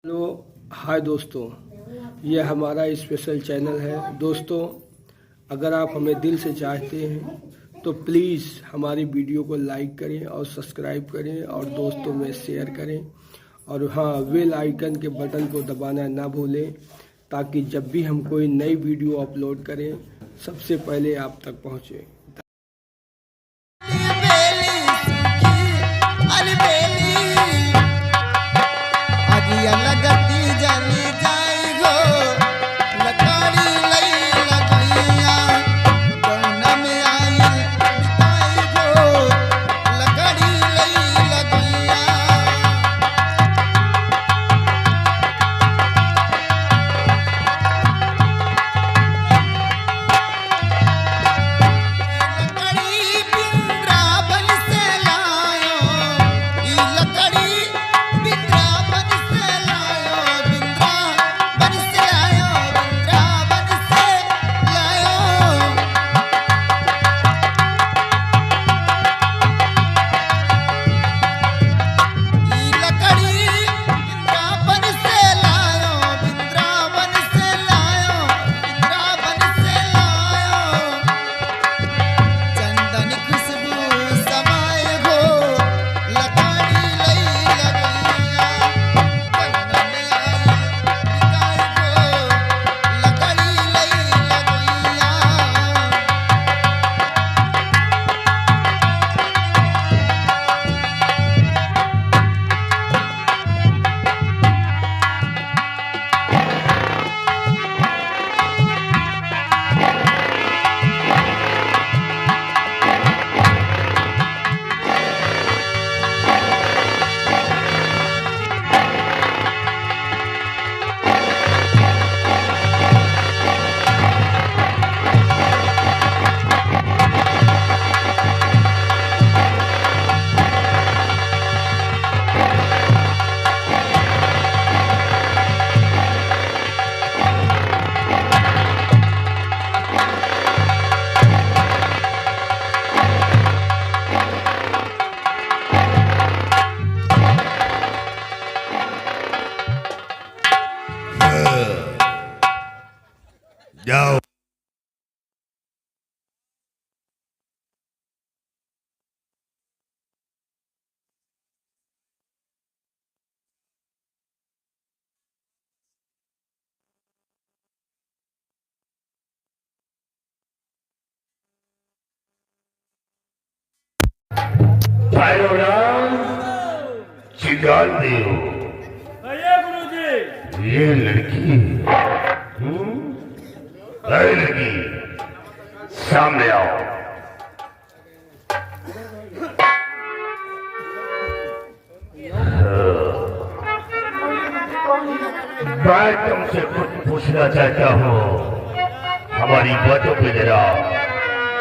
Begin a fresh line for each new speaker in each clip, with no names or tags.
Hello hi दोस्तों, यह हमारा स्पेशल चैनल है। दोस्तों, अगर आप हमें दिल से चाहते हैं तो प्लीज़ हमारी वीडियो को लाइक करें और सब्सक्राइब करें और दोस्तों में शेयर करें। और हाँ, बेल आइकन के बटन को दबाना ना भूलें ताकि जब भी हम कोई नई वीडियो अपलोड करें सबसे पहले आप तक पहुँचे।
जाओ। चिगाल देव, ये लड़की लड़की सामने आओ। मैं तुमसे कुछ पूछना चाहता हूँ, हमारी बातों पे जरा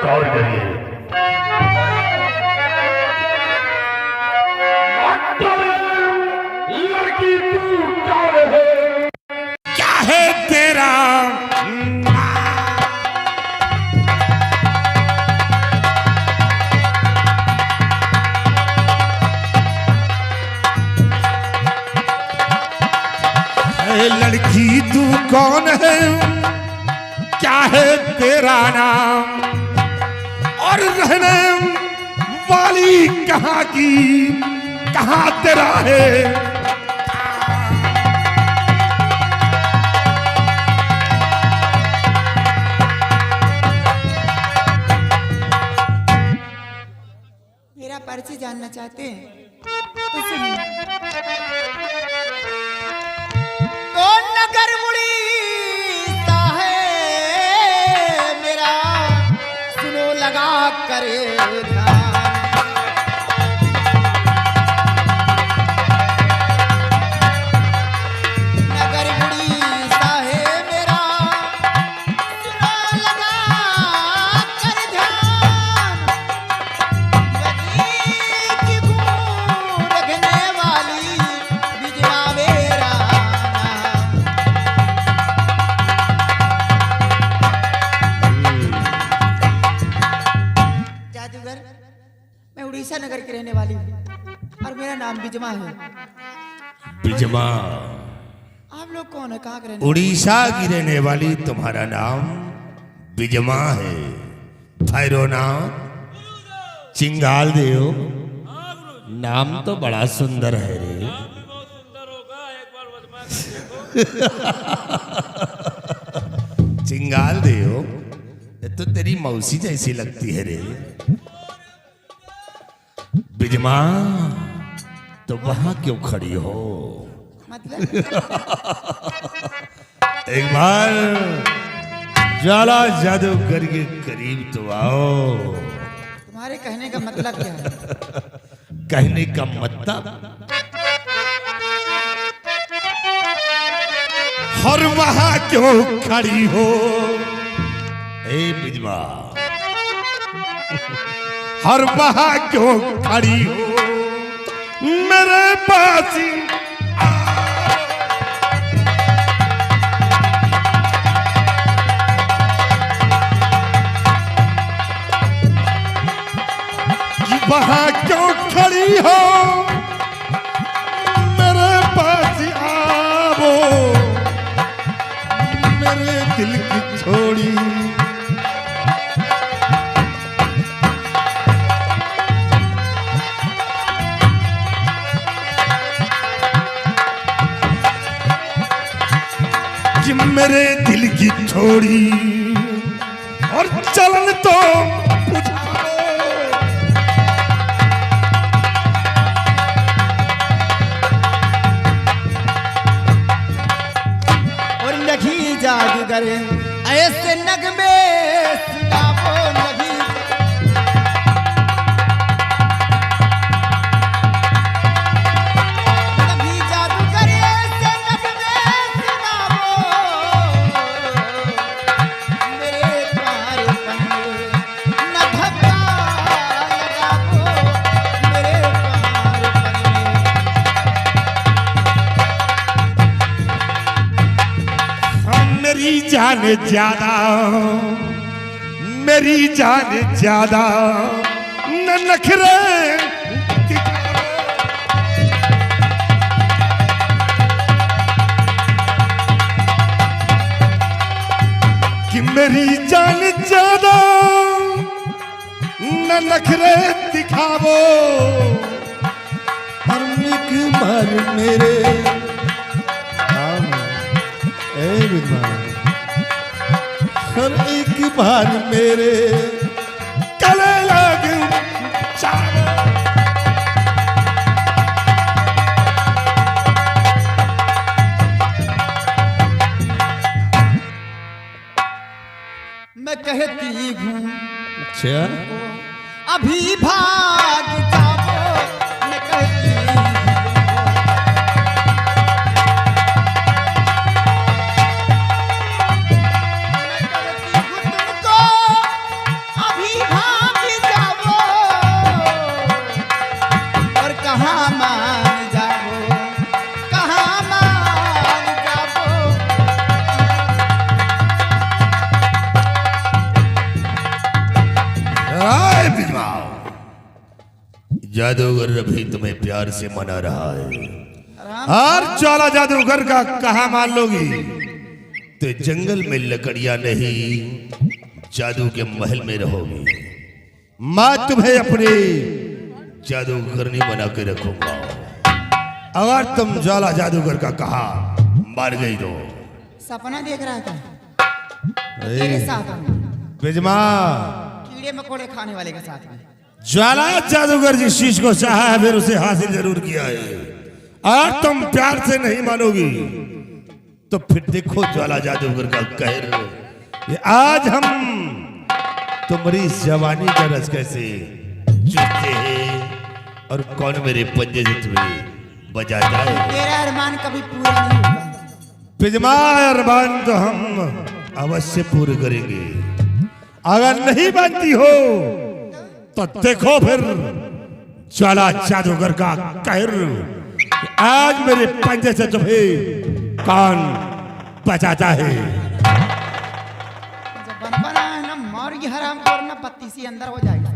गौर करिए। लड़की तू कौन है? क्या है तेरा? लड़की तू कौन है? क्या है तेरा नाम? और रहने वाली कहाँ की, कहाँ तेरा है?
मेरा परिचय जानना चाहते हैं तो सुनिए। तो नगर उड़ीसा है मेरा, सुनो लगा करे ध्यान। नगर उड़ीसा है मेरा, सुनो लगा कर ध्यान। की खून रखने वाली बिजवा मेरा जादूगर। मैं उड़ीसा नगर की रहने वाली हूँ और मेरा नाम बिजमा है।
बिजमा,
लोग कौन है, कहाँ के रहने?
उड़ीसा की रहने वाली, तुम्हारा नाम बिजमा है, भैरवनाथ चिंगाल देव, नाम तो बड़ा सुंदर है रे। चिंगाल देव, ये तो तेरी मौसी जैसी लगती है रे। बिजमा, तो वहां क्यों खड़ी हो?
मतलब
एक बार ज्वाला जादूगर के करीब तो आओ।
तुम्हारे कहने का मतलब क्या है?
कहने का मतलब, हर वहां क्यों खड़ी हो? ए बिजमा, हर वहां क्यों खड़ी हो मेरे पास? वहां क्यों खड़ी हो मेरे पास आओ, मेरे दिल की छोड़ी। कि मेरे दिल की छोड़ी और चलन तो
जादूगर ऐसे नगमे सुनाओ नहीं। कभी जादूगर ऐसे नगमे सुनाओ मेरे प्यारे पन्ने न धक्का लगाओ मेरे प्यारे पन्ने।
मेरी जान ज्यादा, मेरी जान ज्यादा न नखरे कि मेरी जान ज्यादा न नखरे दिखावो और एक बार मेरे हर एक बार मेरे गले लग जाओ।
मैं कहती हूँ
अच्छा,
अभी भाग जाओ। मैं कहती हूँ
जादूगर अभी तुम्हें प्यार से मना रहा है, और ज्वाला जादूगर का कहा मान लोगी? तो जंगल में लकड़ियां नहीं, जादू के महल में रहोगी। मैं तुम्हें अपने जादूगर नहीं बना के रखूंगा। अगर तुम ज्वाला जादूगर का कहा मार गई तो
सपना देख रहा था तेरे साथ में,
बिजमा
कीड़े मकोड़े खाने वाले के साथ में।
ज्वाला जादूगर जिस चीज को चाहा है फिर उसे हासिल जरूर किया है, और तुम प्यार से नहीं मानोगी तो फिर देखो ज्वाला जादूगर का कहर। ये आज हम तुम्हारी जवानी का रस कैसे चूसते हैं और कौन मेरे पंजे से तुम्हें बजाता है।
तेरा अरमान कभी पूरा नहीं होगा।
बिजमा, अरमान तो हम अवश्य पूरे करेंगे। अगर नहीं बनती हो तो देखो फिर ज्वाला जादूगर का कहर। आज मेरे पंजे से तुम्हें कौन बचाता है।
जब बन बना है ना मार ये हराम और ना पत्ती सी अंदर हो जाएगा।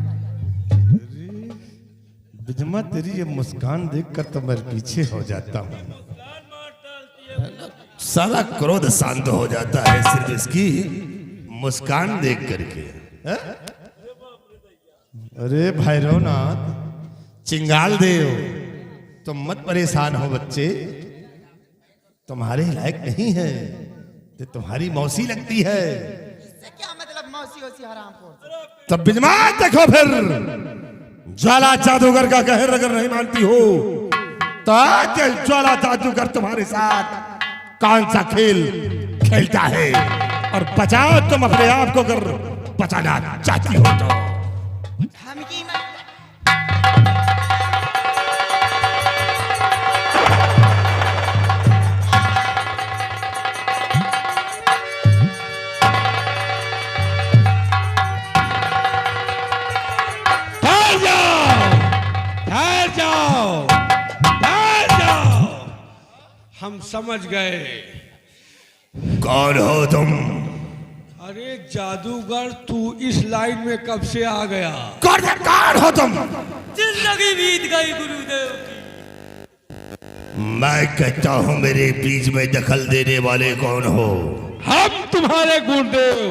बिजमा, तेरी ये मुस्कान देखकर तो मैं पीछे हो जाता हूँ। सारा क्रोध शांत हो जाता है सिर्फ इसकी मुस्कान देख करके। है? अरे भैरवनाथ, चिंगाल देव, तुम मत परेशान हो बच्चे, तुम्हारे लायक नहीं है, तो तुम्हारी मौसी लगती है।
इससे क्या मतलब मौसी ओसी हरामखोर?
तब बिजमात देखो फिर, ज्वाला जादूगर का कहर अगर नहीं मानती हो तो आज ज्वाला जादूगर तुम्हारे साथ कौन सा खेल खेलता है, और बचाओ तुम अपने आप को अगर बचाना चाहती हो तो।
धमकी मत।
हम समझ गए।
कौन हो तुम?
अरे जादूगर, तू इस लाइन में कब से आ गया?
कौन हो तुम?
जिंदगी बीत गई गुरुदेव की।
मैं कहता हूँ मेरे बीच में दखल देने वाले कौन हो?
हम तुम्हारे गुरुदेव।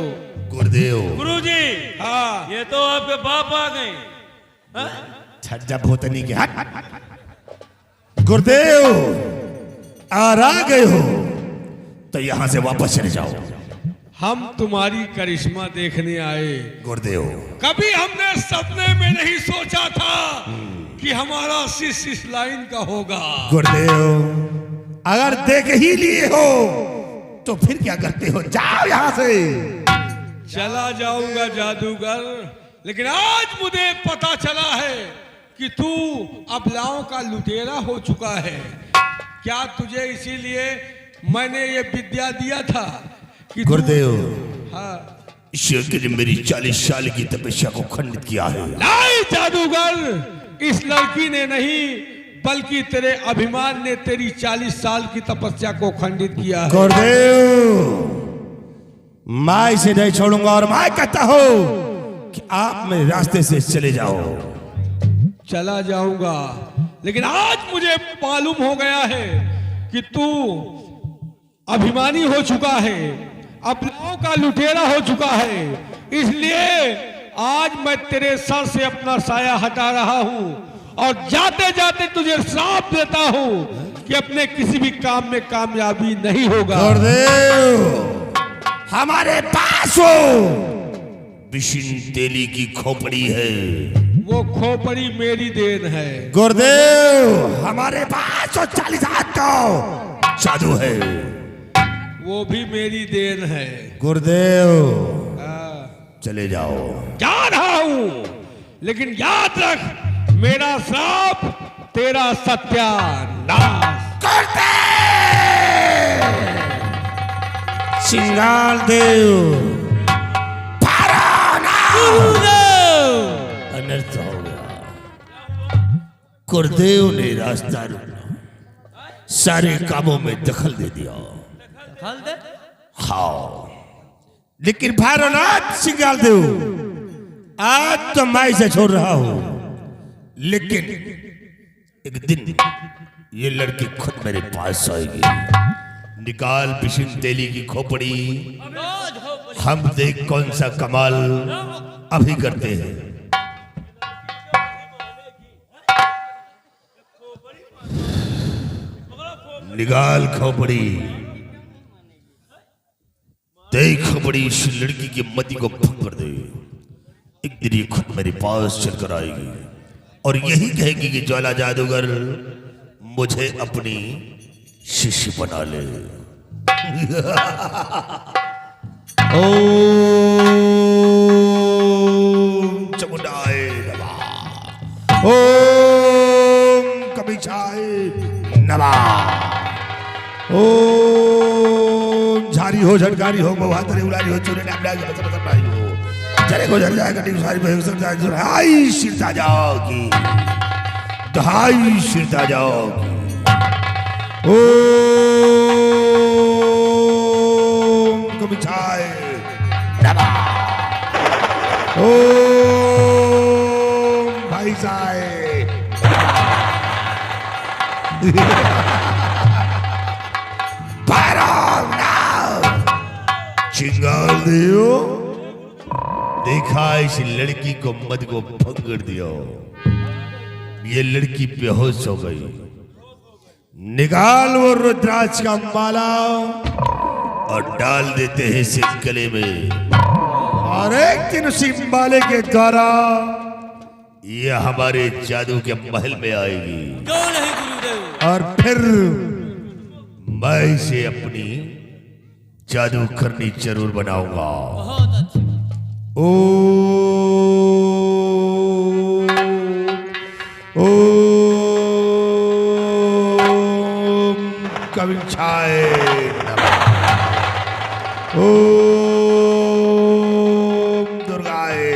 गुरुदेव?
गुरुजी,
हाँ,
ये तो आपके बाप आ गए। हाँ?
छज्जा भूतनी के हाथ। गुरुदेव आ गए हो तो यहां से वापस चले जाओ।
हम तुम्हारी करिश्मा देखने आए।
गुरुदेव,
कभी हमने सपने में नहीं सोचा था कि हमारा शिष्य इस लाइन का होगा।
गुरुदेव अगर देख ही लिए हो तो फिर क्या करते हो? जाओ यहां से।
चला जाऊंगा जादूगर, लेकिन आज मुझे पता चला है कि तू अबलाओं का लुटेरा हो चुका है। क्या तुझे इसीलिए मैंने ये विद्या दिया था कि
गुरुदेव,
हाँ,
ईश्वर ने मेरी 40 साल की तपस्या को खंडित किया है।
नहीं जादूगर, इस लड़की ने नहीं बल्कि तेरे अभिमान ने तेरी 40 साल की तपस्या को खंडित किया है।
गुरुदेव मैं इसे नहीं छोड़ूंगा, और मैं कहता हूं कि आप मेरे रास्ते से चले जाओ।
चला जाऊंगा, लेकिन आज मुझे मालूम हो गया है कि तू अभिमानी हो चुका है, अपनाओं का लुटेरा हो चुका है। इसलिए आज मैं तेरे सर से अपना साया हटा रहा हूं और जाते जाते तुझे श्राप देता हूं कि अपने किसी भी काम में कामयाबी नहीं होगा।
गुरुदेव हमारे पास हो विशिन तेली की खोपड़ी है।
वो खोपड़ी मेरी देन है।
गुरुदेव हमारे पास 40 हाथ का जादू है।
वो भी मेरी देन है।
गुरुदेव
हाँ।
चले जाओ।
जा रहा हूं, लेकिन याद रख, मेरा श्राप तेरा सत्यानाश।
करते सिंगाल देव अनर्थ हो गया। गुरुदेव ने रास्ता रोका, सारे कामों में दखल दे दिया। हाँ, लेकिन भैरवनाथ सिंगाल देव, आज तो मैं इसे छोड़ रहा हूं, लेकिन एक दिन ये लड़की खुद मेरे पास आएगी। निकाल बिशिन तेली की खोपड़ी, हम देख कौन सा कमाल अभी करते हैं। निकाल खोपड़ी, देख खोपड़ी, इस लड़की की मति को भंग कर दे। एक दिन ये खुद मेरे पास चलकर आएगी और यही कहेगी कि ज्वाला जादूगर मुझे अपनी शिष्य बना ले। ओम चमुंडाय नमः, ओम कमीछाय नमः, ओम झारी हो झटकारी हो बहुहातरी उलारी हो चूरे नामला के बस बस हो जरे को जर जाए कटी सारी भयंकर जाए दुहाई शिरता जाओगी, दुहाई शिरता जाओगी। ओम कमीछाय नमः, ओम भाई साहेब भैरव चिंगार दियो, देखा इस लड़की को मद को पकड़ दियो। ये लड़की बेहोश हो गई। निकाल वो रुद्राक्ष का माला और डाल देते हैं इसे गले में। और एक दिन उसी माले के द्वारा ये हमारे जादू के महल में आएगी।
क्यों नहीं गुरुदेव?
और फिर मैं इसे अपनी जादू करनी जरूर बनाऊंगा।
बहुत अच्छा।
ओ कवि छाए दुर्गाए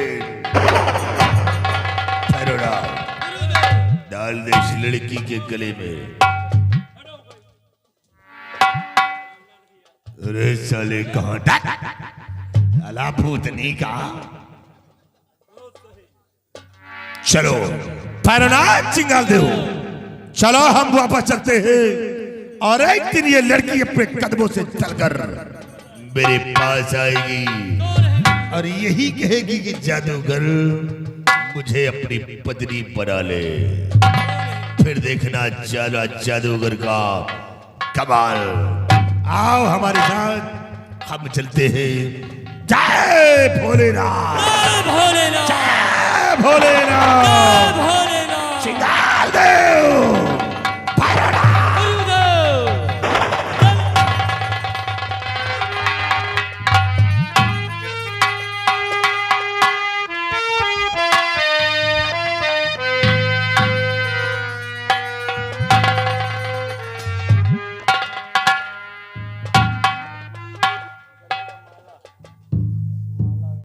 डाल दे इस लड़की के गले में। अरे साले कहाँ अला भूतनी का। चलो भैरवनाथ चिंगाल देव, चलो हम वापस चलते हैं। और एक दिन ये लड़की अपने कदमों से चलकर मेरे पास आएगी और यही कहेगी कि जादूगर मुझे अपनी पत्नी बना ले। फिर देखना चला जादूगर का कमाल। आओ हमारे साथ, हम चलते हैं। जय भोलेनाथ,
जय भोलेनाथ,
जय भोलेनाथ,
जय भोलेनाथ।
चिंगाल देव।